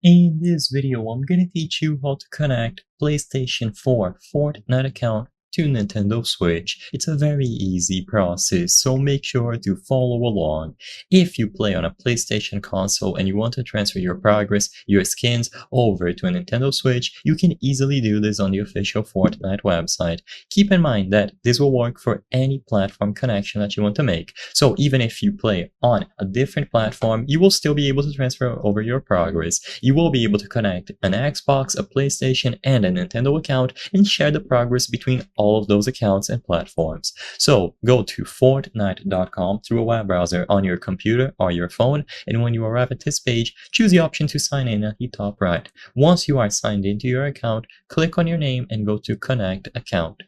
In this video, I'm gonna teach you how to connect PlayStation 4 Fortnite account to Nintendo Switch. It's a very easy process, so make sure to follow along. If you play on a PlayStation console and you want to transfer your progress, your skins, over to a Nintendo Switch, you can easily do this on the official Fortnite website. Keep in mind that this will work for any platform connection that you want to make. So even if you play on a different platform, you will still be able to transfer over your progress. You will be able to connect an Xbox, a PlayStation, and a Nintendo account and share the progress between all of those accounts and platforms. So go to Fortnite.com through a web browser on your computer or your phone, and when you arrive at this page, choose the option to sign in at the top right. Once you are signed into your account, click on your name and go to Connect Account.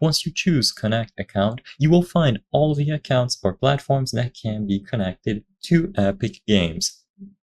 Once you choose Connect Account, you will find all of the accounts or platforms that can be connected to Epic Games.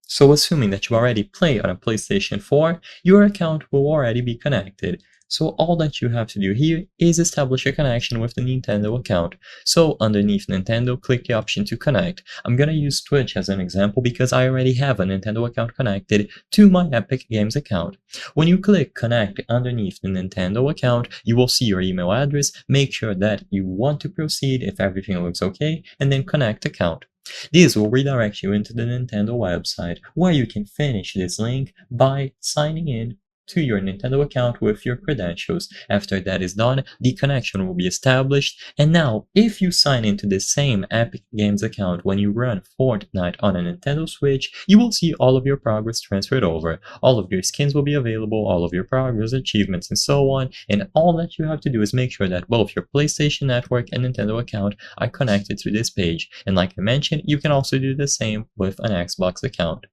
So assuming that you already play on a PlayStation 4, your account will already be connected. So all that you have to do here is establish a connection with the Nintendo account. So underneath Nintendo, click the option to connect. I'm gonna use Twitch as an example because I already have a Nintendo account connected to my Epic Games account. When you click connect underneath the Nintendo account, you will see your email address. Make sure that you want to proceed if everything looks okay, and then connect account. This will redirect you into the Nintendo website, where you can finish this link by signing in to your Nintendo account with your credentials. After that is done, the connection will be established, and now if you sign into the same Epic Games account when you run Fortnite on a Nintendo Switch, you will see all of your progress transferred over. All of your skins will be available, all of your progress, achievements, and so on, and all that you have to do is make sure that both your PlayStation Network and Nintendo account are connected to this page. And like I mentioned, you can also do the same with an Xbox account.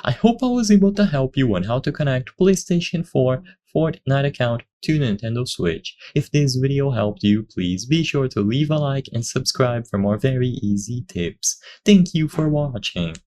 I hope I was able to help you on how to connect PlayStation 4 Fortnite account to Nintendo Switch. If this video helped you, please be sure to leave a like and subscribe for more very easy tips. Thank you for watching.